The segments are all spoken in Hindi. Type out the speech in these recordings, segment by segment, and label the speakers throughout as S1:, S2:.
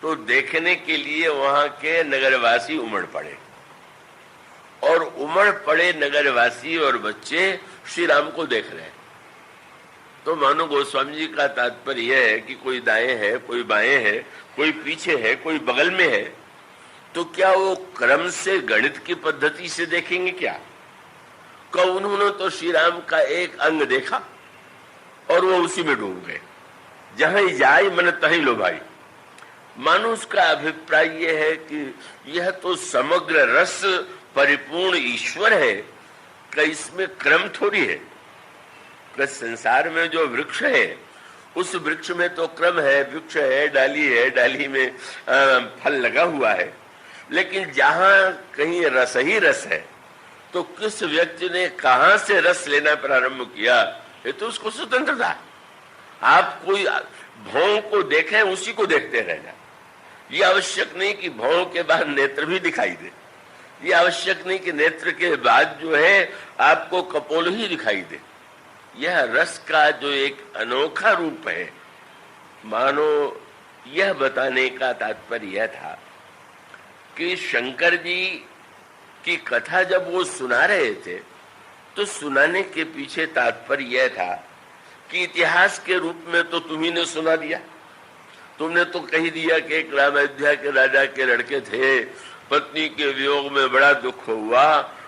S1: तो देखने के लिए वहां के नगरवासी उमड़ पड़े, और उमड़ पड़े नगरवासी और बच्चे श्री राम को देख रहे हैं। तो मानो गोस्वामी जी का तात्पर्य यह है कि कोई दाएं है, कोई बाएं है, कोई पीछे है, कोई बगल में है, तो क्या वो क्रम से गणित की पद्धति से देखेंगे क्या? उन्होंने तो श्री राम का एक अंग देखा और वो उसी में डूब गए। जहां जाए मन तहीं लो भाई। मानुष का अभिप्राय यह है कि यह तो समग्र रस परिपूर्ण ईश्वर है, कि इसमें क्रम थोड़ी है। कि संसार में जो वृक्ष है उस वृक्ष में तो क्रम है, वृक्ष है, डाली में फल लगा हुआ है, लेकिन जहां कहीं रस ही रस है तो किस व्यक्ति ने कहां से रस लेना प्रारंभ किया, ये तो उसको स्वतंत्रता है। आप कोई भौं को देखें, उसी को देखते रहना। ये आवश्यक नहीं कि भौं के बाद नेत्र भी दिखाई दे, ये आवश्यक नहीं कि नेत्र के बाद जो है आपको कपोल ही दिखाई दे। यह रस का जो एक अनोखा रूप है, मानो यह बताने का तात्पर्य यह था कि शंकर जी की कथा जब वो सुना रहे थे तो सुनाने के पीछे तात्पर्य यह था कि इतिहास के रूप में तो तुम्ही ने सुना दिया। तुमने तो कही दिया कि एक अयोध्या के राजा के लड़के थे, पत्नी के वियोग में बड़ा दुख हुआ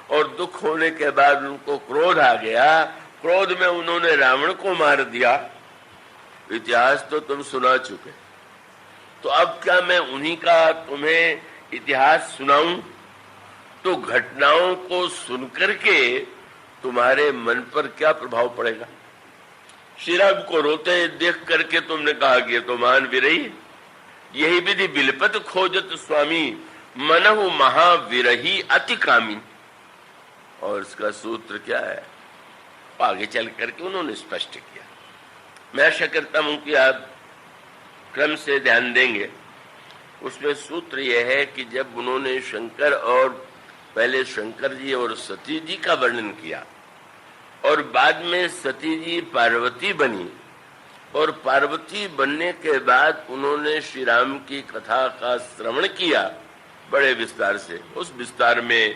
S1: और दुख होने के बाद उनको क्रोध आ गया, क्रोध में उन्होंने रावण को मार दिया। इतिहास तो तुम सुना चुके, तो अब क्या मैं उन्हीं का तुम्हें इतिहास सुनाऊं? तो घटनाओं को सुनकर के तुम्हारे मन पर क्या प्रभाव पड़ेगा? श्री राम को रोते देख करके तुमने कहा कि तो मान विरही, यही विधि बिलपत खोजत स्वामी, मनहु महाविरही अति कामी। और इसका सूत्र क्या है, आगे चल करके उन्होंने स्पष्ट किया। मैं आशा करता हूं कि आप क्रम से ध्यान देंगे। उसमें सूत्र यह है कि जब उन्होंने शंकर और पहले शंकर जी और सती जी का वर्णन किया और बाद में सती जी पार्वती बनी, और पार्वती बनने के बाद उन्होंने श्री राम की कथा का श्रवण किया बड़े विस्तार से। उस विस्तार में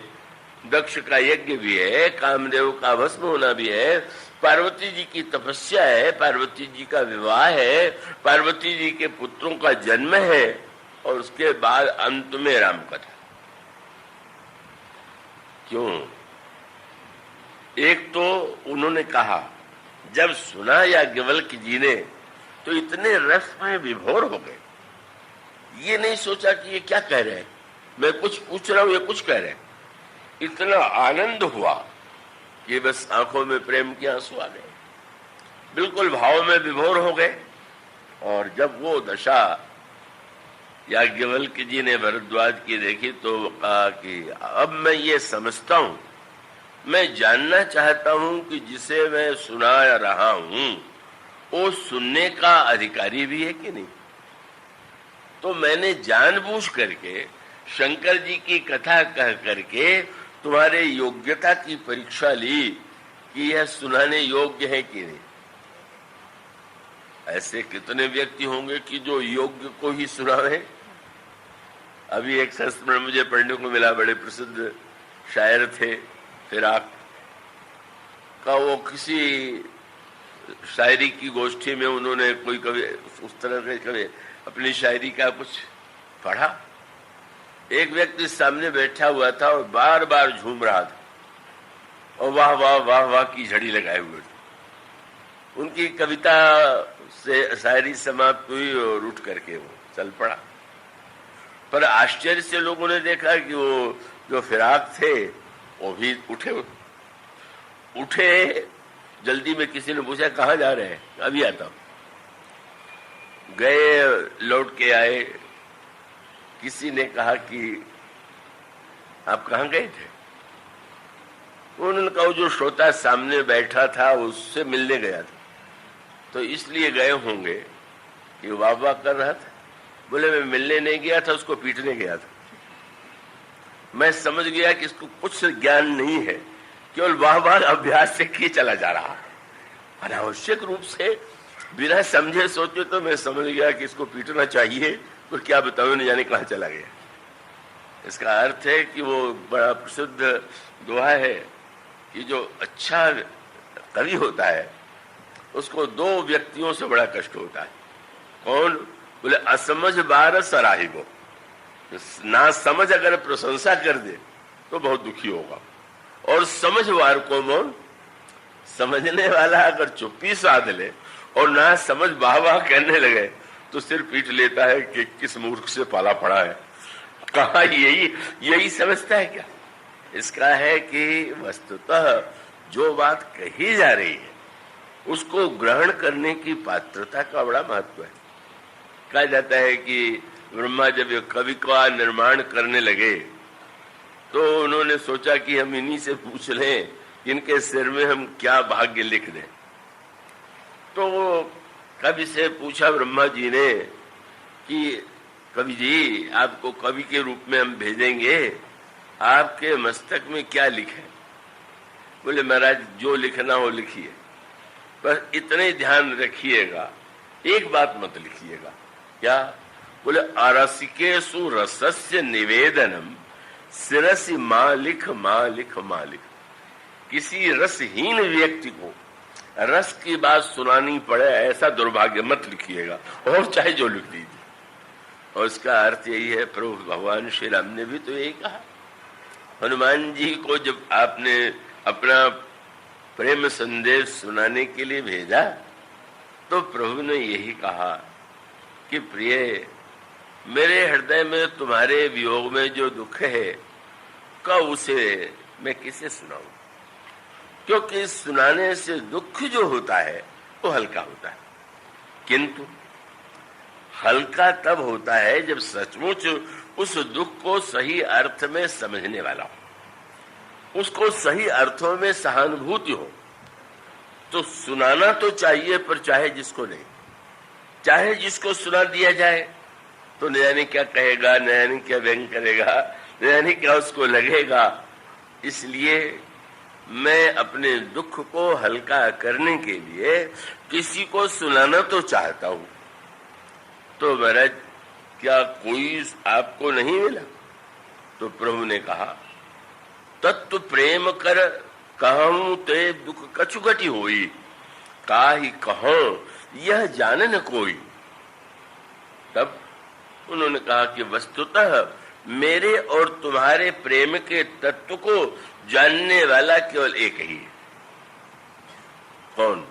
S1: दक्ष का यज्ञ भी है, कामदेव का भस्म होना भी है, पार्वती जी की तपस्या है, पार्वती जी का विवाह है, पार्वती जी के पुत्रों का जन्म है, और उसके बाद अंत में राम कथा। क्यों? एक तो उन्होंने कहा, जब सुना याज्ञवल्क्य जी ने तो इतने रस में विभोर हो गए, ये नहीं सोचा कि ये क्या कह रहे हैं, मैं कुछ पूछ रहा हूं, ये कुछ कह रहे हैं। इतना आनंद हुआ कि बस आंखों में प्रेम के आंसू आ गए, बिल्कुल भाव में विभोर हो गए। और जब वो दशा याज्ञवल्क्य जी ने भरद्वाज की देखी तो कहा कि अब मैं ये समझता हूं, मैं जानना चाहता हूं कि जिसे मैं सुना रहा हूं वो सुनने का अधिकारी भी है कि नहीं। तो मैंने जानबूझ करके शंकर जी की कथा कह करके तुम्हारे योग्यता की परीक्षा ली कि यह सुनाने योग्य है कि नहीं। ऐसे कितने व्यक्ति होंगे कि जो योग्य को ही सुनावे। अभी एक शास्त्र में मुझे पढ़ने को मिला, बड़े प्रसिद्ध शायर थे फिराक का, वो किसी शायरी की गोष्ठी में उन्होंने कोई कवि उस तरह के कवि अपनी शायरी का कुछ पढ़ा। एक व्यक्ति सामने बैठा हुआ था और बार बार झूम रहा था और वाह वाह वाह वाह की झड़ी लगाए हुए थे। उनकी कविता से शायरी समाप्त हुई और उठ करके वो चल पड़ा। पर आश्चर्य से लोगों ने देखा कि वो जो फिराक थे वो भी उठे। जल्दी में किसी ने पूछा कहाँ जा रहे हैं? अभी आता हूं। गए, लौट के आए। किसी ने कहा कि आप कहाँ गए थे? उन्होंने कहा जो श्रोता सामने बैठा था उससे मिलने गया था, तो इसलिए गए होंगे कि वाह वाह कर रहा था। बोले मैं मिलने नहीं गया था, उसको पीटने गया था। मैं समझ गया कि इसको कुछ ज्ञान नहीं है, केवल वाह वाह अभ्यास से किए चला जा रहा। अनावश्यक रूप से बिना समझे सोचे तो मैं समझ गया कि इसको पीटना चाहिए, तो क्या बताऊं, नहीं जाने कहाँ चला गया। इसका अर्थ है कि वो बड़ा प्रसिद्ध दोहा है कि जो अच्छा कवि होता है उसको दो व्यक्तियों से बड़ा कष्ट होता है। कौन? बोले असमझ बार सराहिबो, ना समझ अगर प्रशंसा कर दे तो बहुत दुखी होगा, और समझवार को मौन, समझने वाला अगर चुप्पी साध ले और ना समझ वाह वाह कहने लगे तो सिर पीट लेता है कि किस मूर्ख से पाला पड़ा है। कहा यही समझता है क्या? इसका है कि वस्तुतः जो बात कही जा रही है उसको ग्रहण करने की पात्रता का बड़ा महत्व है। कहा जाता है कि ब्रह्मा जब कवि का निर्माण करने लगे तो उन्होंने सोचा कि हम इन्हीं से पूछ लें कि इनके सिर में हम क्या भाग्य लिख दें। तो कवि से पूछा ब्रह्मा जी ने कि कवि जी, आपको कवि के रूप में हम भेजेंगे, आपके मस्तक में क्या लिखे? बोले महाराज जो लिखना हो लिखिए, पर इतने ध्यान रखिएगा, एक बात मत लिखिएगा। क्या? बोले अरसिकेषु रसस्य निवेदनम सिरसि मालिक मालिक मालिक। किसी रसहीन व्यक्ति को रस की बात सुनानी पड़े ऐसा दुर्भाग्य मत लिखिएगा, और चाहे जो लिख दीजिए। और इसका अर्थ यही है, प्रभु भगवान श्री राम ने भी तो यही कहा। हनुमान जी को जब आपने अपना प्रेम संदेश सुनाने के लिए भेजा तो प्रभु ने यही कहा कि प्रिय, मेरे हृदय में तुम्हारे वियोग में जो दुख है कब उसे मैं किसे सुनाऊं? क्योंकि सुनाने से दुख जो होता है वो हल्का होता है, किंतु हल्का तब होता है जब सचमुच उस दुख को सही अर्थ में समझने वाला हो, उसको सही अर्थों में सहानुभूति हो। तो सुनाना तो चाहिए, पर चाहे जिसको नहीं, चाहे जिसको सुना दिया जाए तो न जाने क्या कहेगा, न जाने क्या व्यंग करेगा, न जाने क्या उसको लगेगा। इसलिए मैं अपने दुख को हल्का करने के लिए किसी को सुनाना तो चाहता हूं। तो महाराज क्या कोई आपको नहीं मिला? तो प्रभु ने कहा, तत्व प्रेम कर कहूं ते दुख कछु घटी होई, काहि कहूं यह जाने न कोई। तब उन्होंने कहा कि वस्तुतः मेरे और तुम्हारे प्रेम के तत्व को जानने वाला केवल एक ही है। कौन?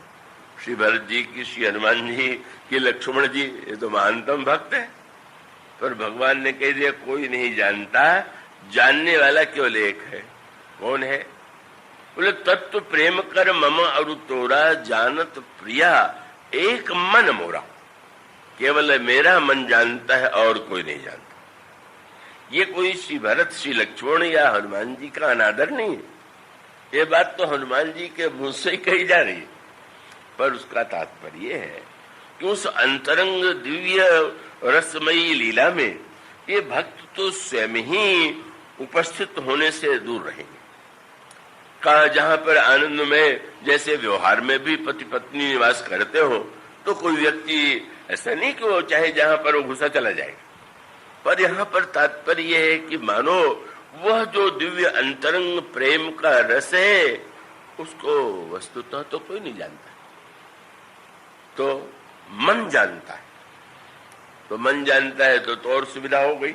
S1: श्री भरत जी की, श्री हनुमान जी की, लक्ष्मण जी, ये तो महानतम भक्त है। पर भगवान ने कह दिया कोई नहीं जानता, जानने वाला केवल एक है। कौन है? बोले तत्व प्रेम कर मम अरु तोरा, जानत प्रिया एक मन मोरा। केवल मेरा मन जानता है और कोई नहीं जानता। ये कोई श्री भरत, श्री लक्ष्मण या हनुमान जी का अनादर नहीं है, ये बात तो हनुमान जी के मुंह से ही कही जा रही है। पर उसका तात्पर्य है कि उस अंतरंग दिव्य रसमयी लीला में ये भक्त तो स्वयं ही उपस्थित होने से दूर रहेंगे। कहा जहां पर आनंद में, जैसे व्यवहार में भी पति पत्नी निवास करते हो, तो कोई व्यक्ति ऐसा नहीं कि वो चाहे जहां पर वो घुसा चला जाएगा। पर यहाँ पर तात्पर्य है कि मानो वह जो दिव्य अंतरंग प्रेम का रस है उसको वस्तुतः तो कोई नहीं जानता, तो मन जानता है। तो मन जानता है तो और सुविधा हो गई।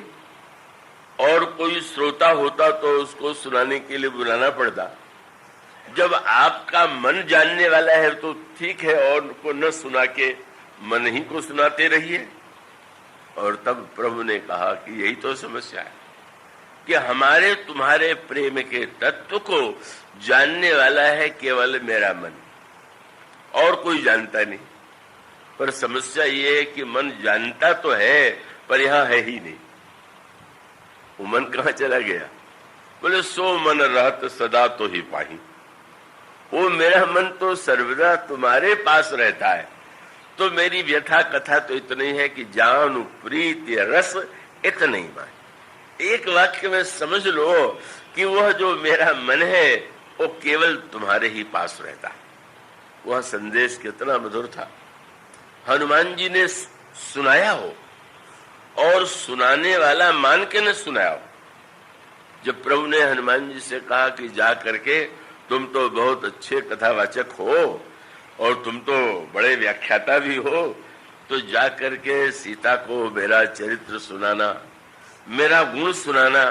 S1: और कोई श्रोता होता तो उसको सुनाने के लिए बुलाना पड़ता। जब आपका मन जानने वाला है तो ठीक है, और को न सुना के मन ही को सुनाते रहिए। और तब प्रभु ने कहा कि यही तो समस्या है कि हमारे तुम्हारे प्रेम के तत्व को जानने वाला है केवल मेरा मन, और कोई जानता नहीं। पर समस्या ये है कि मन जानता तो है पर यहां है ही नहीं। वो मन कहां चला गया? बोले सो मन रहत सदा तो ही पाही। वो मेरा मन तो सर्वदा तुम्हारे पास रहता है। तो मेरी व्यथा कथा तो इतनी है कि जान प्रीति रस इतने ही बात। एक वाक्य में समझ लो कि वह जो मेरा मन है वो केवल तुम्हारे ही पास रहता है। वह संदेश कितना मधुर था। हनुमान जी ने सुनाया हो और सुनाने वाला मान के न सुनाओ। जब प्रभु ने हनुमान जी से कहा कि जा करके तुम तो बहुत अच्छे कथावाचक हो और तुम तो बड़े व्याख्याता भी हो, तो जा करके सीता को मेरा चरित्र सुनाना, मेरा गुण सुनाना,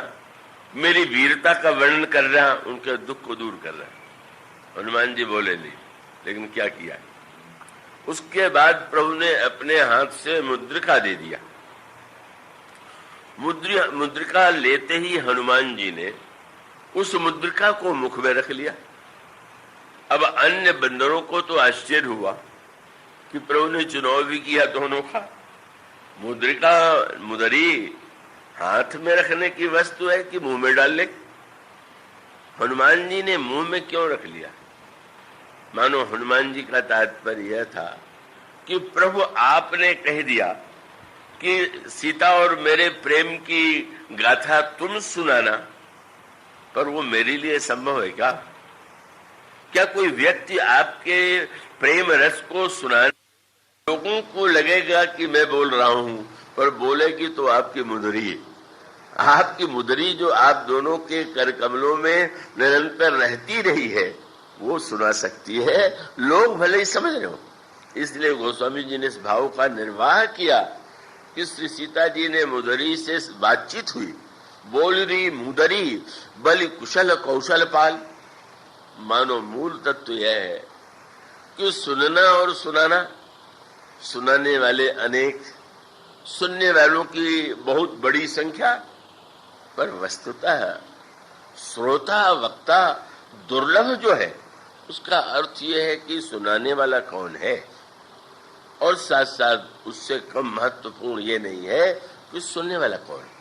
S1: मेरी वीरता का वर्णन कर रहा, उनके दुख को दूर कर रहा। हनुमान जी बोले नहीं, लेकिन क्या किया, उसके बाद प्रभु ने अपने हाथ से मुद्रिका दे दिया। मुद्रिका लेते ही हनुमान जी ने उस मुद्रिका को मुख में रख लिया। अब अन्य बंदरों को तो आश्चर्य हुआ कि प्रभु ने चुनाव भी किया दोनों का। मुदरी हाथ में रखने की वस्तु है कि मुंह में डाल ले? हनुमान जी ने मुंह में क्यों रख लिया? मानो हनुमान जी का तात्पर्य यह था कि प्रभु आपने कह दिया कि सीता और मेरे प्रेम की गाथा तुम सुनाना, पर वो मेरे लिए संभव है क्या? क्या कोई व्यक्ति आपके प्रेम रस को सुनाने, लोगों को लगेगा कि मैं बोल रहा हूं, पर बोलेगी तो आपकी मुदरी, आपकी मुदरी जो आप दोनों के कर कमलों में निरंतर रहती रही है, वो सुना सकती है। लोग भले ही समझ रहे हो। इसलिए गोस्वामी जी ने इस भाव का निर्वाह किया कि श्री सीता जी ने मुदरी से बातचीत हुई, बोल रही मुदरी बलि कुशल कौशल पाल। मानो मूल तत्व यह है कि सुनना और सुनाना, सुनाने वाले अनेक, सुनने वालों की बहुत बड़ी संख्या, पर वस्तुतः श्रोता वक्ता दुर्लभ जो है, उसका अर्थ यह है कि सुनाने वाला कौन है। और साथ साथ उससे कम महत्वपूर्ण ये नहीं है कि सुनने वाला कौन है।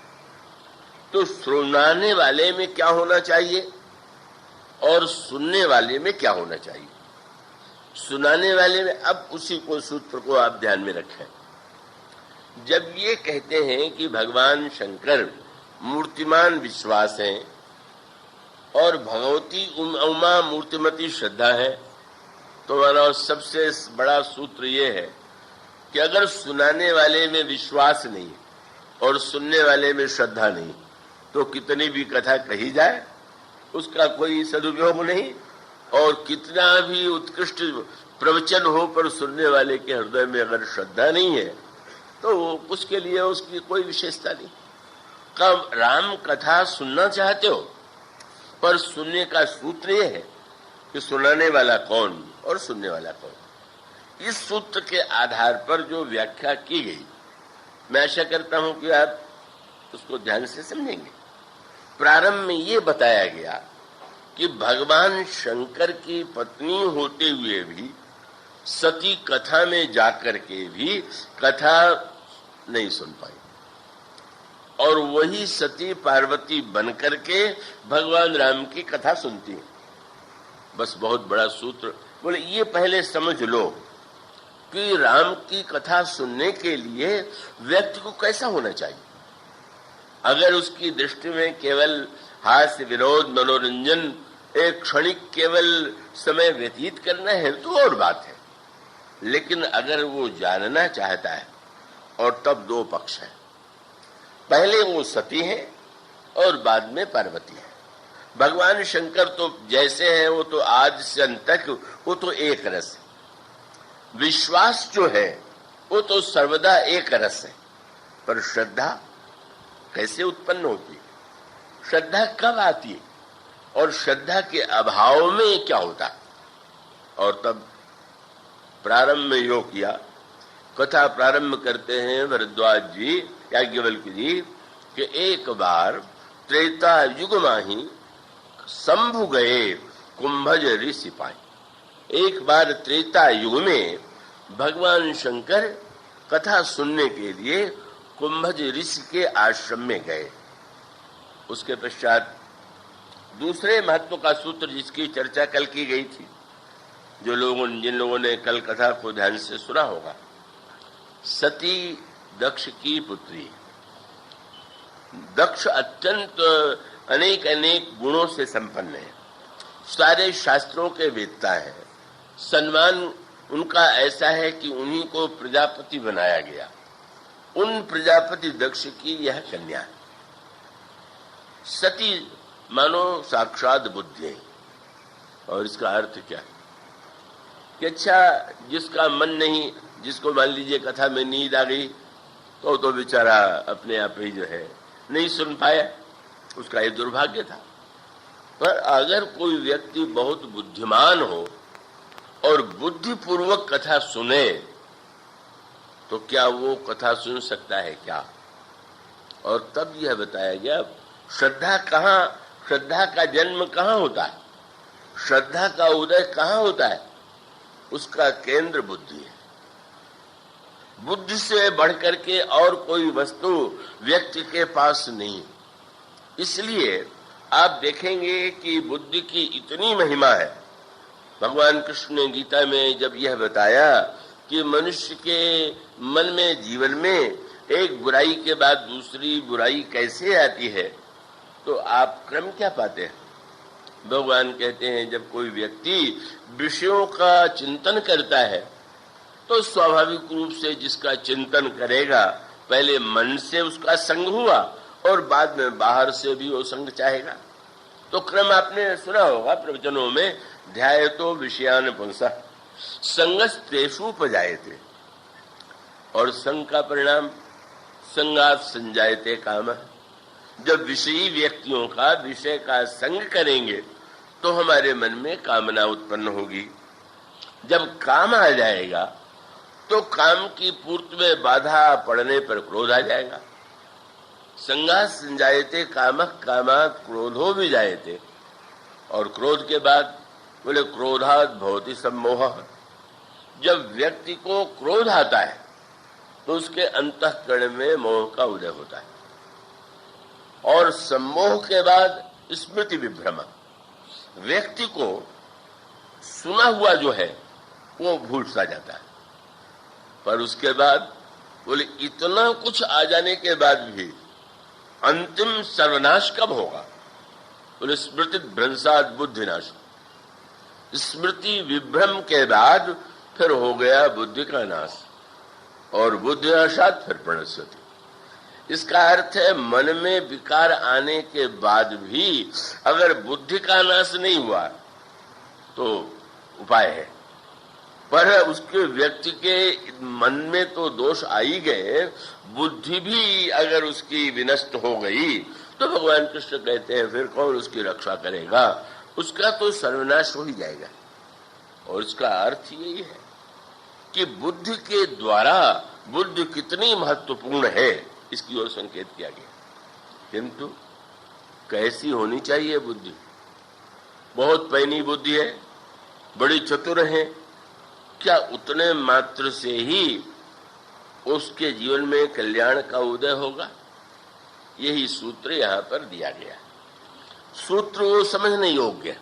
S1: तो सुनाने वाले में क्या होना चाहिए और सुनने वाले में क्या होना चाहिए? सुनाने वाले में, अब उसी को सूत्र को आप ध्यान में रखें। जब ये कहते हैं कि भगवान शंकर मूर्तिमान विश्वास हैं और भगवती उमा मूर्तिमती श्रद्धा है, तो हमारा सबसे बड़ा सूत्र ये है कि अगर सुनाने वाले में विश्वास नहीं और सुनने वाले में श्रद्धा नहीं, तो कितनी भी कथा कही जाए उसका कोई सदुपयोग नहीं, और कितना भी उत्कृष्ट प्रवचन हो पर सुनने वाले के हृदय में अगर श्रद्धा नहीं है तो उसके लिए उसकी कोई विशेषता नहीं। कब राम कथा सुनना चाहते हो, पर सुनने का सूत्र यह है कि सुनाने वाला कौन और सुनने वाला कौन। इस सूत्र के आधार पर जो व्याख्या की गई, मैं आशा करता हूं कि आप उसको ध्यान से समझेंगे। प्रारंभ में ये बताया गया कि भगवान शंकर की पत्नी होते हुए भी सती कथा में जाकर के भी कथा नहीं सुन पाई, और वही सती पार्वती बनकर के भगवान राम की कथा सुनती है। बस बहुत बड़ा सूत्र। बोले ये पहले समझ लो कि राम की कथा सुनने के लिए व्यक्ति को कैसा होना चाहिए। अगर उसकी दृष्टि में केवल हास्य विनोद मनोरंजन, एक क्षणिक केवल समय व्यतीत करना है तो और बात है, लेकिन अगर वो जानना चाहता है, और तब दो पक्ष है, पहले वो सती है और बाद में पार्वती है। भगवान शंकर तो जैसे हैं वो तो आज से अंत तक वो तो एक रस है। विश्वास जो है वो तो सर्वदा एक रस है, पर श्रद्धा कैसे उत्पन्न होती है, श्रद्धा कब आती है, और श्रद्धा के अभाव में क्या होता है। और तब प्रारंभ में यो किया, कथा प्रारंभ करते हैं भरद्वाज जी, याज्ञवल्क्य जी, कि एक बार त्रेता युग माही शंभु गए कुंभज ऋषि पाए। एक बार त्रेता युग में भगवान शंकर कथा सुनने के लिए कुंभज ऋषि के आश्रम में गए। उसके पश्चात दूसरे महत्व का सूत्र जिसकी चर्चा कल की गई थी, जिन लोगों ने कल कथा को ध्यान से सुना होगा, सती दक्ष की पुत्री। दक्ष अत्यंत अनेक गुणों से संपन्न है, सारे शास्त्रों के वेदता है, सम्मान उनका ऐसा है कि उन्हीं को प्रजापति बनाया गया। उन प्रजापति दक्ष की यह कन्या। सती मानो साक्षात बुद्धि। और इसका अर्थ क्या कि अच्छा, जिसका मन नहीं, जिसको मान लीजिए कथा में नींद आ गई तो बेचारा अपने आप ही जो है नहीं सुन पाया, उसका ये दुर्भाग्य था। पर अगर कोई व्यक्ति बहुत बुद्धिमान हो और बुद्धिपूर्वक कथा सुने तो क्या वो कथा सुन सकता है क्या? और तब यह बताया गया श्रद्धा कहाँ, श्रद्धा का जन्म कहाँ होता है, श्रद्धा का उदय कहाँ होता है? उसका केंद्र बुद्धि है। बुद्धि से बढ़कर के और कोई वस्तु व्यक्ति के पास नहीं। इसलिए आप देखेंगे कि बुद्धि की इतनी महिमा है। भगवान कृष्ण ने गीता में जब यह बताया कि मनुष्य के मन में, जीवन में एक बुराई के बाद दूसरी बुराई कैसे आती है, तो आप क्रम क्या पाते हैं? भगवान कहते हैं जब कोई व्यक्ति विषयों का चिंतन करता है तो स्वाभाविक रूप से जिसका चिंतन करेगा, पहले मन से उसका संग हुआ और बाद में बाहर से भी वो संग चाहेगा। तो क्रम आपने सुना होगा प्रवचनों में, ध्यायतो विषयान पुंसः संगस्तेषुपजायते। और संग का परिणाम संगात संजायते कामः। जब विषयी व्यक्तियों का, विषय का संग करेंगे तो हमारे मन में कामना उत्पन्न होगी। जब काम आ जाएगा तो काम की पूर्ति में बाधा पड़ने पर क्रोध आ जाएगा। संगात संजायते कामः कामात् क्रोधो विजायते। और क्रोध के बाद बोले क्रोधात् भवति सम्मोहः। जब व्यक्ति को क्रोध आता है तो उसके अंतःकरण में मोह का उदय होता है। और सम्मोह के बाद स्मृति विभ्रम। व्यक्ति को सुना हुआ जो है वो भूलता जाता है। पर उसके बाद बोले इतना कुछ आ जाने के बाद भी अंतिम सर्वनाश कब होगा? बोले स्मृति भ्रंशात् बुद्धिनाश। स्मृति विभ्रम के बाद फिर हो गया बुद्धि का नाश, और बुद्धिनाशात् फिर प्रणश्यति। इसका अर्थ है मन में विकार आने के बाद भी अगर बुद्धि का नाश नहीं हुआ तो उपाय है। पर उसके व्यक्ति के मन में तो दोष आ ही गए, बुद्धि भी अगर उसकी विनष्ट हो गई तो भगवान कृष्ण कहते हैं फिर कौन उसकी रक्षा करेगा? उसका तो सर्वनाश हो ही जाएगा। और इसका अर्थ यही है कि बुद्धि के द्वारा बुद्धि कितनी महत्वपूर्ण है, इसकी ओर संकेत किया गया। किंतु कैसी होनी चाहिए बुद्धि? बहुत पैनी बुद्धि है, बड़ी चतुर है, क्या उतने मात्र से ही उसके जीवन में कल्याण का उदय होगा? यही सूत्र यहां पर दिया गया। सूत्र वो समझने योग्य।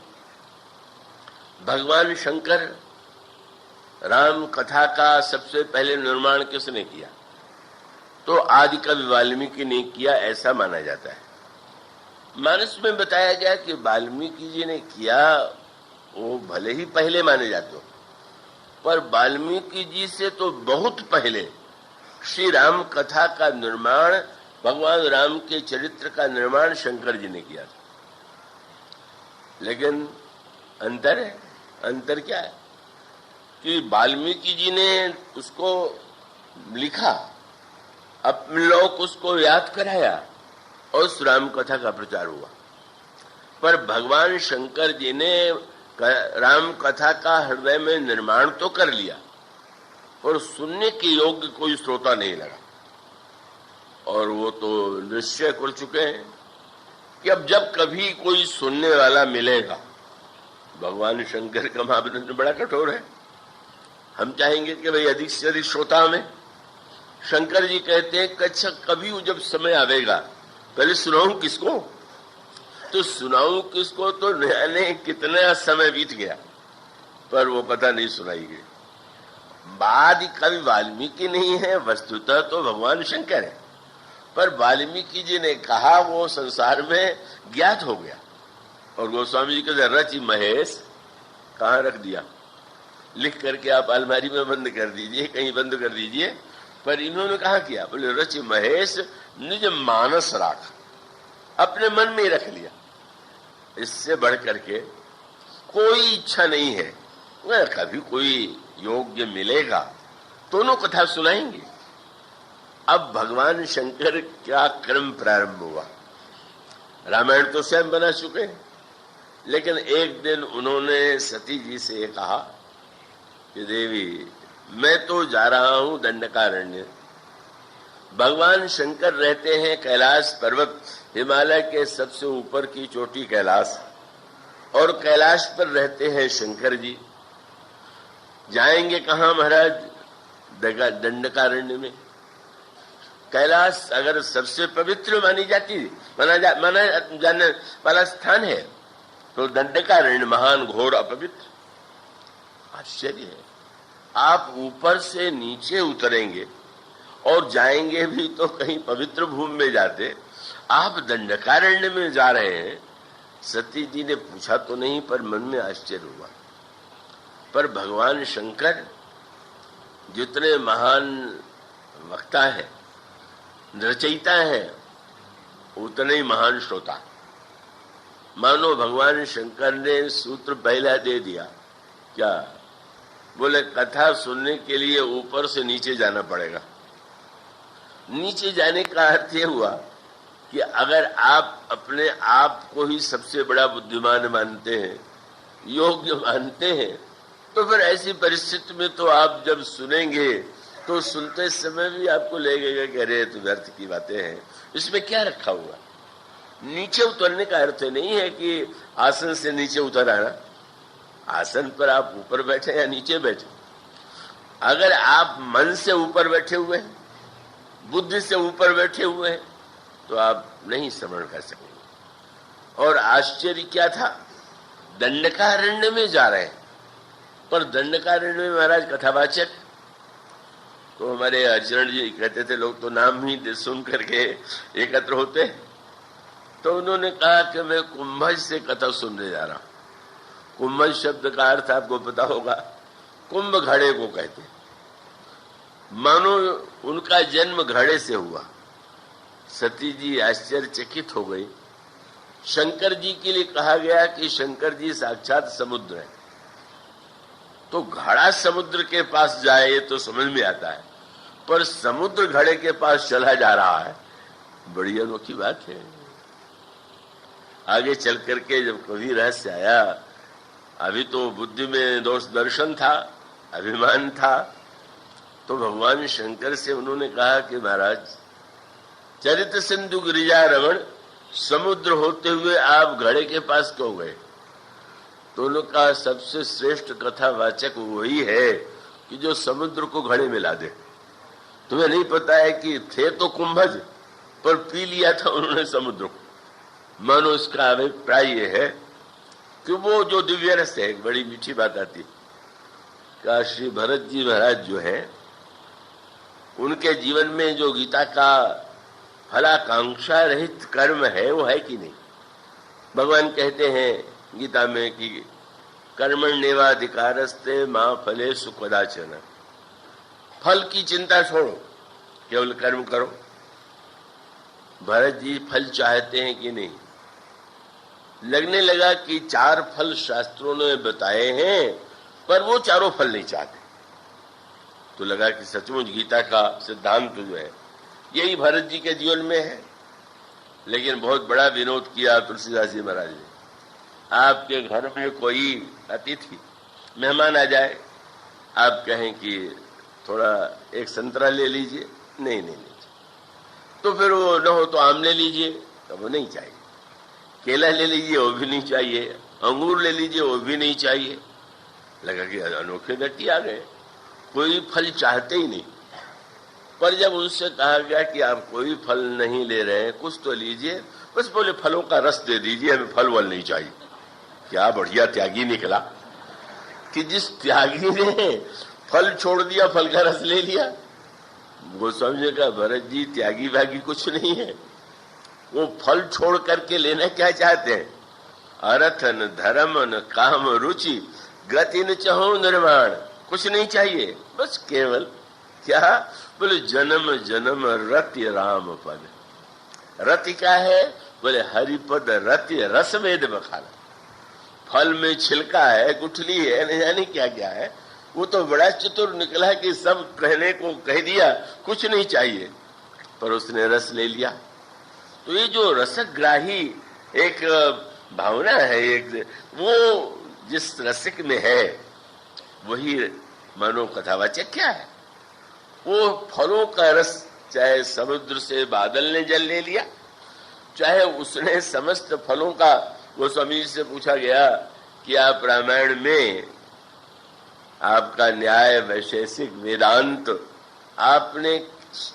S1: भगवान शंकर राम कथा का सबसे पहले निर्माण किसने किया? तो आदि कवि वाल्मीकि ने किया, ऐसा माना जाता है। मानस में बताया गया कि वाल्मीकि जी ने किया, वो भले ही पहले माने जाते हो, पर वाल्मीकि जी से तो बहुत पहले श्री राम कथा का निर्माण, भगवान राम के चरित्र का निर्माण शंकर जी ने किया था। लेकिन अंतर है। अंतर क्या है कि वाल्मीकि जी ने उसको लिखा, अपने लोग उसको याद कराया और उस राम कथा का प्रचार हुआ। पर भगवान शंकर जी ने राम कथा का हृदय में निर्माण तो कर लिया, पर सुनने के योग्य कोई श्रोता नहीं लगा। और वो तो निश्चय कर चुके हैं कि अब जब कभी कोई सुनने वाला मिलेगा, भगवान शंकर का मापदंड बड़ा कठोर है। हम चाहेंगे कि भाई अधिक से अधिक श्रोता में। शंकर जी कहते हैं कि अच्छा कभी जब समय आवेगा, पहले सुनाऊं किसको? तो सुनाऊं किसको तो नया कितना समय बीत गया, पर वो कथा नहीं सुनाई गई। बाद कवि वाल्मीकि नहीं है, वस्तुतः तो भगवान शंकर है, पर वाल्मीकि जी ने कहा वो संसार में ज्ञात हो गया। और गोस्वामी जी के रचि महेश कहाँ रख दिया, लिख करके आप अलमारी में बंद कर दीजिए, कहीं बंद कर दीजिए, पर इन्होंने कहा किया, बोले रच महेश निज मानस राख, अपने मन में ही रख लिया। इससे बढ़ करके कोई इच्छा नहीं है, वह कभी कोई योग्य मिलेगा दोनों कथा सुनाएंगे। अब भगवान शंकर क्या क्रम प्रारंभ हुआ, रामायण तो स्वयं बना चुके हैं, लेकिन एक दिन उन्होंने सती जी से कहा कि देवी मैं तो जा रहा हूं दंडकारण्य, भगवान शंकर रहते हैं कैलाश पर्वत, हिमालय के सबसे ऊपर की चोटी कैलाश, और कैलाश पर रहते हैं शंकर जी। जाएंगे कहां महाराज? दंडकारण्य में। कैलाश अगर सबसे पवित्र मानी जाती माना जाने वाला स्थान है, तो दंडकारण्य महान घोर अपवित्र। आश्चर्य है, आप ऊपर से नीचे उतरेंगे और जाएंगे भी तो कहीं पवित्र भूमि में जाते, आप दंडकारण्य में जा रहे हैं। सती जी ने पूछा तो नहीं, पर मन में आश्चर्य हुआ। पर भगवान शंकर जितने महान वक्ता है, रचयिता है, उतने ही महान श्रोता। मानो भगवान शंकर ने सूत्र पहला दे दिया। क्या? बोले कथा सुनने के लिए ऊपर से नीचे जाना पड़ेगा। नीचे जाने का अर्थ यह हुआ कि अगर आप अपने आप को ही सबसे बड़ा बुद्धिमान मानते हैं, योग्य मानते हैं, तो फिर ऐसी परिस्थिति में तो आप जब सुनेंगे तो सुनते समय भी आपको लगेगा कि अरे तो व्यर्थ की बातें हैं, इसमें क्या रखा हुआ। नीचे उतरने का अर्थ नहीं है कि आसन से नीचे उतर आना, आसन पर आप ऊपर बैठे या नीचे बैठे। अगर आप मन से ऊपर बैठे हुए हैं, बुद्धि से ऊपर बैठे हुए हैं, तो आप नहीं स्मरण कर सकेंगे। और आश्चर्य क्या था, दंडकारण्य में जा रहे हैं, पर दंडकारण्य में महाराज कथावाचक, तो हमारे अर्चरण जी कहते थे लोग तो नाम ही सुन करके एकत्र होते। तो उन्होंने कहा कि मैं कुंभज से कथा सुनने जा रहा हूं। कुंभज शब्द का अर्थ आपको पता होगा, कुंभ घड़े को कहते, मानो उनका जन्म घड़े से हुआ। सती जी आश्चर्यचकित हो गई। शंकर जी के लिए कहा गया कि शंकर जी साक्षात समुद्र है, तो घड़ा समुद्र के पास जाए ये तो समझ में आता है, पर समुद्र घड़े के पास चला जा रहा है, बड़ी अनोखी बात है। आगे चल करके जब कभी रहस्य आया, अभी तो बुद्धि में दोष दर्शन था, अभिमान था, तो भगवान शंकर से उन्होंने कहा कि महाराज चरित सिंधु गिरिजा रमण, समुद्र होते हुए आप घड़े के पास क्यों गए? तो उन्होंने कहा सबसे श्रेष्ठ कथावाचक वही है कि जो समुद्र को घड़े में ला दे। तुम्हें नहीं पता है कि थे तो कुंभज, पर पी लिया था उन्होंने समुद्र को। मानो इसका अभिप्राय यह है कि वो जो दिव्य रस है, बड़ी मीठी बात आती का श्री भरत जी महाराज जो है, उनके जीवन में जो गीता का फलाकांक्षा रहित कर्म है वो है कि नहीं? भगवान कहते हैं गीता में कि कर्मण्येवाधिकारस्ते मां फलेषु कदाचन, फल की चिंता छोड़ो, केवल कर्म करो। भरत जी फल चाहते हैं कि नहीं? लगने लगा कि 4 फल शास्त्रों ने बताए हैं, पर वो चारों फल नहीं चाहते। तो लगा कि सचमुच गीता का सिद्धांत जो है यही भरत जी के जीवन में है। लेकिन बहुत बड़ा विनोद किया तुलसीदास जी महाराज ने। आपके घर में कोई अतिथि मेहमान आ जाए, आप कहें कि थोड़ा एक संतरा ले लीजिए, नहीं, तो फिर वो न हो तो आम ले लीजिए, तो वो नहीं चाहिए। केला ले लीजिए, वो भी नहीं चाहिए। अंगूर ले लीजिए, वो भी नहीं चाहिए। लगा कि अनोखे व्यक्ति आ गए, कोई फल चाहते ही नहीं। पर जब उनसे कहा गया कि आप कोई फल नहीं ले रहे हैं, कुछ तो लीजिए, बस बोले फलों का रस दे दीजिए, हमें फल वल नहीं चाहिए। क्या बढ़िया त्यागी निकला कि जिस त्यागी ने फल छोड़ दिया, फल का रस ले लिया। गोस्वामी जी का भरत जी त्यागी भागी कुछ नहीं है, वो फल छोड़ करके लेना क्या चाहते हैं? अर्थ न धर्म न काम रुचि गति न चाहो निर्माण, कुछ नहीं चाहिए, बस केवल क्या बोले जन्म जन्म रति राम पद। रति क्या है? बोले हरिपद रति रस वेद बखाना। फल में छिलका है, गुठली है, नहीं जाने क्या क्या है। वो तो बड़ा चतुर निकला कि सब कहने को कह दिया, कुछ नहीं चाहिए, पर उसने रस ले लिया। तो ये जो रसग्राही एक भावना है, एक वो जिस रसिक में है, वही मानो कथावाचक क्या है? वो फलों का रस, चाहे समुद्र से बादल ने जल ले लिया, चाहे उसने समस्त फलों का, गोस्वामी जी से पूछा गया कि आप रामायण में आपका न्याय, वैशेषिक, वेदांत आपने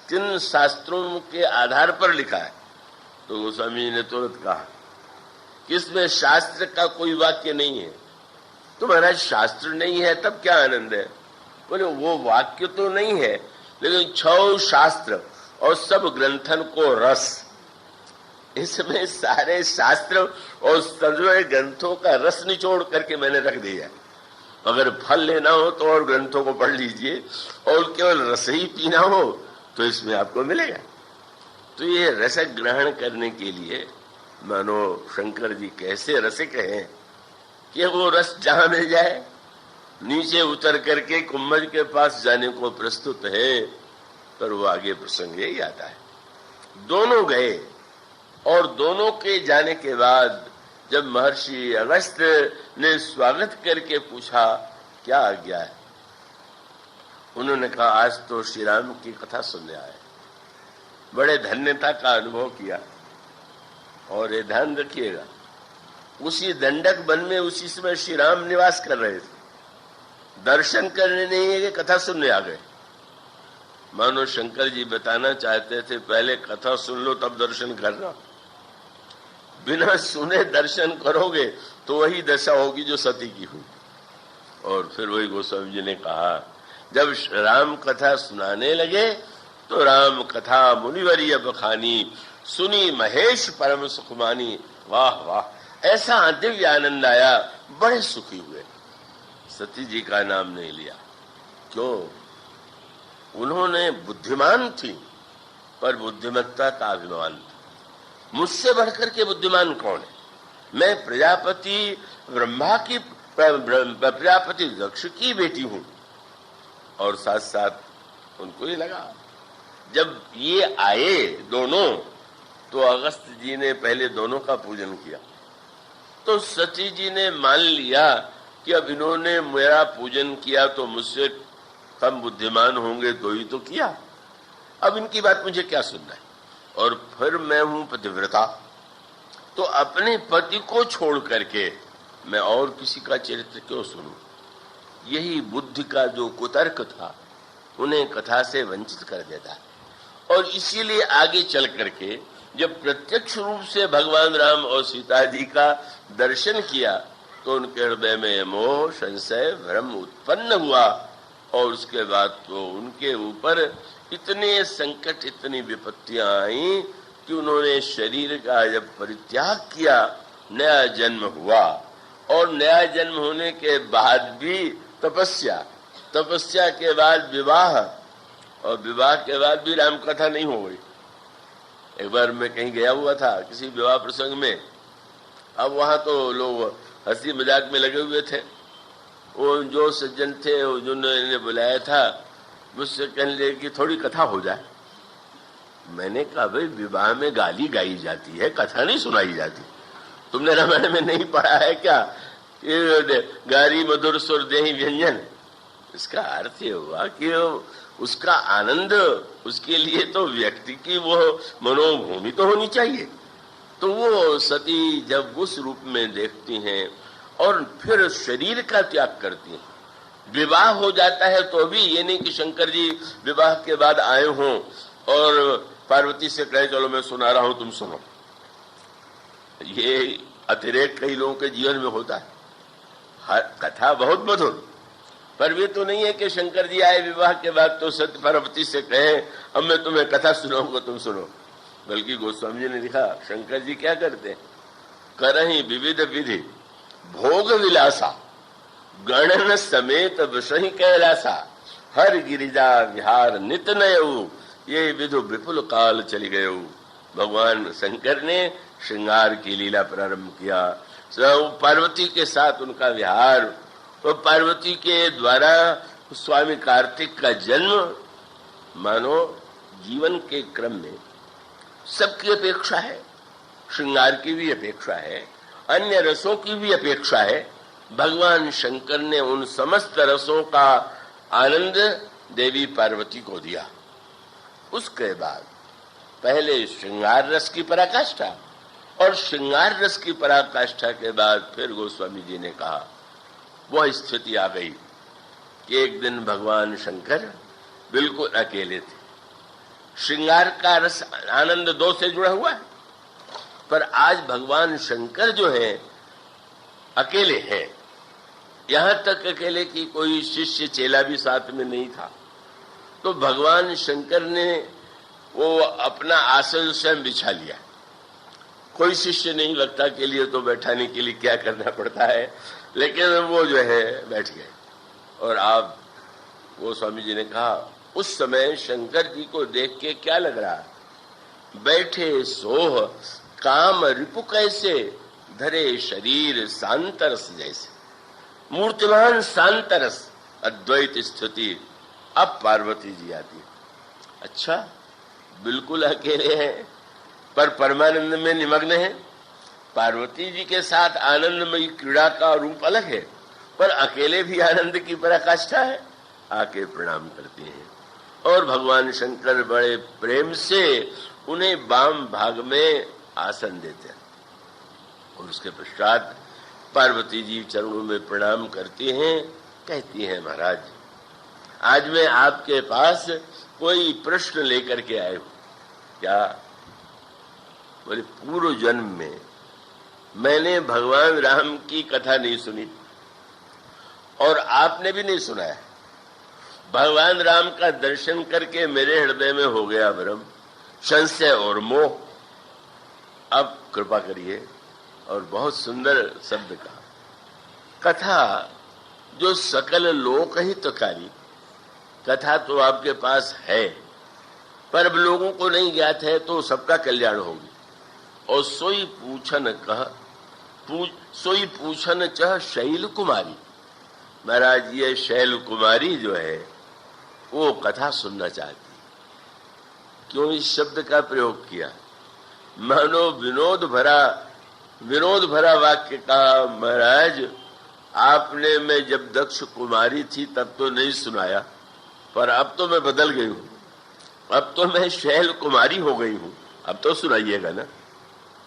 S1: किन शास्त्रों के आधार पर लिखा है? तो गोस्वामी जी ने तुरंत कहा कि इसमें शास्त्र का कोई वाक्य नहीं है। तो महाराज शास्त्र नहीं है तब क्या आनंद है? बोले वो वाक्य तो नहीं है, लेकिन 6 शास्त्र और सब ग्रंथन को रस, इसमें सारे शास्त्र और संजय ग्रंथों का रस निचोड़ करके मैंने रख दिया। अगर फल लेना हो तो और ग्रंथों को पढ़ लीजिए, और केवल रस ही पीना हो तो इसमें आपको मिलेगा। तो ये रस ग्रहण करने के लिए मानो शंकर जी कैसे रसिक हैं कि वो रस जहां मिल जाए नीचे उतर करके कुंभज के पास जाने को प्रस्तुत है। पर वो आगे प्रसंग यही आता है, दोनों गए और दोनों के जाने के बाद जब महर्षि अगस्त ने स्वागत करके पूछा क्या आज्ञा है, उन्होंने कहा आज तो श्री राम की कथा सुनने आए, बड़े धन्यता का अनुभव किया। और ये ध्यान रखिएगा, उसी दंडक वन में उसी समय श्री राम निवास कर रहे थे, दर्शन करने नहीं है कि कथा सुनने आ गए। मानो शंकर जी बताना चाहते थे पहले कथा सुन लो तब दर्शन करना, बिना सुने दर्शन करोगे तो वही दशा होगी जो सती की हुई। और फिर वही गोस्वामी जी ने कहा जब राम कथा सुनाने लगे तो राम कथा मुनिवर्य बखानी, सुनी महेश परम सुखमानी। वाह वाह, ऐसा दिव्य आनंद आया, बड़े सुखी हुए। सती जी का नाम नहीं लिया, क्यों? उन्होंने बुद्धिमान थी, पर बुद्धिमत्ता का अभिमान था। मुझसे बढ़कर के बुद्धिमान कौन है? मैं प्रजापति ब्रह्मा की, प्रजापति दक्ष की बेटी हूं। और साथ साथ उनको ये लगा, जब ये आए दोनों, तो अगस्त जी ने पहले दोनों का पूजन किया। तो सती जी ने मान लिया कि अब इन्होंने मेरा पूजन किया तो मुझसे कम बुद्धिमान होंगे, तो ही तो किया, अब इनकी बात मुझे क्या सुनना है। और फिर मैं हूं पतिव्रता, तो अपने पति को छोड़ करके मैं और किसी का चरित्र क्यों सुनूं? यही बुद्धि का जो कुतर्क था, उन्हें कथा से वंचित कर देता। और इसीलिए आगे चल करके जब प्रत्यक्ष रूप से भगवान राम और सीता जी का दर्शन किया, तो उनके हृदय में मोह, संशय, भ्रम उत्पन्न हुआ। और उसके बाद तो उनके ऊपर इतने संकट, इतनी विपत्तियां आई कि उन्होंने शरीर का जब परित्याग किया, नया जन्म हुआ। और नया जन्म होने के बाद भी तपस्या, तपस्या के बाद विवाह, और विवाह के बाद भी राम कथा नहीं हो गई। एक बार मैं कहीं गया हुआ था किसी विवाह प्रसंग में, अब वहां तो लोग हंसी मजाक में लगे हुए थे। वो जो सज्जन थे जिन्होंने बुलाया था, मुझसे कहने लगे कि थोड़ी कथा हो जाए। मैंने कहा भाई विवाह में गाली गाई जाती है, कथा नहीं सुनाई जाती। तुमने रामायण में नहीं पढ़ा है क्या? गारी मधुर सुर देहि व्यंजन। इसका अर्थ ये हुआ कि उसका आनंद, उसके लिए तो व्यक्ति की वो मनोभूमि तो होनी चाहिए। तो वो सती जब उस रूप में देखती हैं और फिर शरीर का त्याग करती हैं, विवाह हो जाता है तो भी ये नहीं कि शंकर जी विवाह के बाद आए हों और पार्वती से कहे चलो मैं सुना रहा हूं तुम सुनो। ये अतिरेक कई लोगों के जीवन में होता है। हर कथा बहुत मधुर, पर वे तो नहीं है कि शंकर जी आए विवाह के बाद तो सत्य पार्वती से कहे अब मैं तुम्हें कथा सुनाऊंगा तुम सुनो। बल्कि गोस्वामी जी ने लिखा शंकर जी क्या करते हैं, करहि विविध विधि भोग विलासा, गणन समेत विषहि कैलासा, हर गिरिजा विहार नित नयऊ, ये विधु विपुल काल चली गयऊ। भगवान शंकर ने श्रृंगार की लीला प्रारंभ किया। पार्वती के साथ उनका विहार, और पार्वती के द्वारा स्वामी कार्तिक का जन्म, मानो जीवन के क्रम में सबकी अपेक्षा है। श्रृंगार की भी अपेक्षा है, अन्य रसों की भी अपेक्षा है। भगवान शंकर ने उन समस्त रसों का आनंद देवी पार्वती को दिया। उसके बाद पहले श्रृंगार रस की पराकाष्ठा, और श्रृंगार रस की पराकाष्ठा के बाद फिर गोस्वामी जी ने कहा, वह स्थिति आ गई कि एक दिन भगवान शंकर बिल्कुल अकेले थे। श्रृंगार का रस आनंद दो से जुड़ा हुआ है, पर आज भगवान शंकर जो है अकेले हैं। यहां तक अकेले कि कोई शिष्य चेला भी साथ में नहीं था। तो भगवान शंकर ने वो अपना आसन स्वयं बिछा लिया। कोई शिष्य नहीं, वक्ता के लिए तो बैठाने के लिए क्या करना पड़ता है, लेकिन वो जो है बैठ गए। और आप वो स्वामी जी ने कहा, उस समय शंकर जी को देख के क्या लग रहा, बैठे सोह काम रिपु कैसे, धरे शरीर शांतरस जैसे। मूर्तिमान शांतरस अद्वैत स्थिति। अब पार्वती जी आती। अच्छा, बिल्कुल अकेले हैं पर परमानंद में निमग्न है। पार्वती जी के साथ आनंदमयी क्रीड़ा का रूप अलग है, पर अकेले भी आनंद की पराकाष्ठा है। आके प्रणाम करती हैं और भगवान शंकर बड़े प्रेम से उन्हें वाम भाग में आसन देते हैं। और उसके पश्चात पार्वती जी चरणों में प्रणाम करती हैं, कहती हैं, महाराज आज मैं आपके पास कोई प्रश्न लेकर के आए हूं। क्या? बोले, पूर्व जन्म में मैंने भगवान राम की कथा नहीं सुनी और आपने भी नहीं सुनाया। भगवान राम का दर्शन करके मेरे हृदय में हो गया भ्रम, संशय और मोह। अब कृपा करिए। और बहुत सुंदर शब्द का कथा जो सकल लोक हितकारी कथा तो आपके पास है, पर अब लोगों को नहीं ज्ञात है, तो सबका कल्याण होगी। और सोई पूछन चह शैल कुमारी। महाराज, ये शैल कुमारी जो है वो कथा सुनना चाहती। क्यों इस शब्द का प्रयोग किया? मानो विनोद भरा वाक्य कहा। महाराज, आपने मैं जब दक्ष कुमारी थी तब तो नहीं सुनाया, पर अब तो मैं बदल गई हूं, अब तो मैं शैल कुमारी हो गई हूं, अब तो सुनाइएगा ना।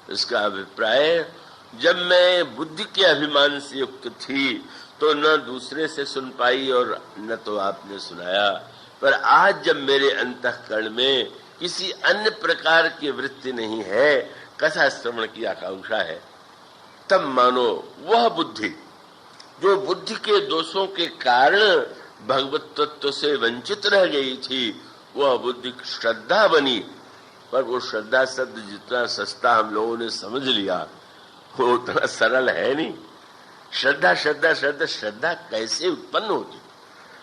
S1: इसका अभिप्राय, जब मैं बुद्धि के अभिमान से युक्त थी तो न दूसरे से सुन पाई और न तो आपने सुनाया, पर आज जब मेरे अंतःकरण में किसी अन्य प्रकार की वृत्ति नहीं है, कथा श्रवण की आकांक्षा है, तब मानो वह बुद्धि जो बुद्धि के दोषों के कारण भगवत तत्व से वंचित रह गई थी, वह बुद्धि श्रद्धा बनी। पर वो श्रद्धा शब्द जितना सस्ता हम लोगों ने समझ लिया, वो उतना सरल है नहीं। श्रद्धा श्रद्धा श्रद्धा श्रद्धा कैसे उत्पन्न होती,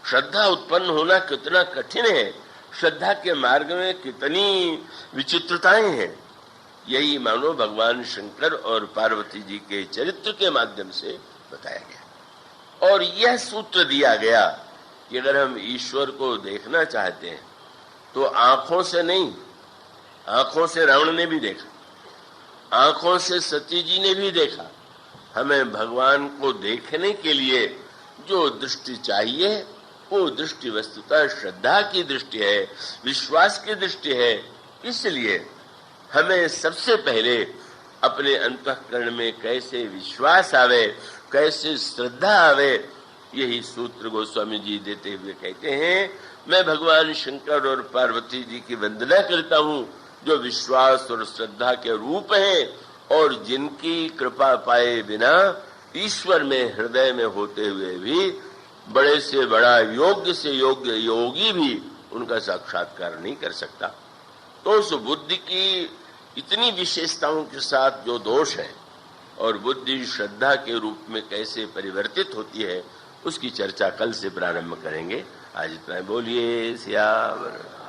S1: श्रद्धा उत्पन्न होना कितना कठिन है, श्रद्धा के मार्ग में कितनी विचित्रताएं हैं। यही मानो भगवान शंकर और पार्वती जी के चरित्र के माध्यम से बताया गया। और यह सूत्र दिया गया कि अगर हम ईश्वर को देखना चाहते हैं तो आंखों से नहीं, आंखों से रावण ने भी देखा, आंखों से सती जी ने भी देखा। हमें भगवान को देखने के लिए जो दृष्टि चाहिए वो दृष्टि वस्तुतः श्रद्धा की दृष्टि है, विश्वास की दृष्टि है। इसलिए हमें सबसे पहले अपने अंतःकरण में कैसे विश्वास आवे, कैसे श्रद्धा आवे, यही सूत्र गोस्वामी जी देते हुए कहते हैं, मैं भगवान शंकर और पार्वती जी की वंदना करता हूँ जो विश्वास और श्रद्धा के रूप हैं और जिनकी कृपा पाए बिना ईश्वर में हृदय में होते हुए भी बड़े से बड़ा योग्य से योग्य योगी भी उनका साक्षात्कार नहीं कर सकता। तो उस बुद्धि की इतनी विशेषताओं के साथ जो दोष है और बुद्धि श्रद्धा के रूप में कैसे परिवर्तित होती है, उसकी चर्चा कल से प्रारंभ करेंगे। आज इतना ही, बोलिए सियावर।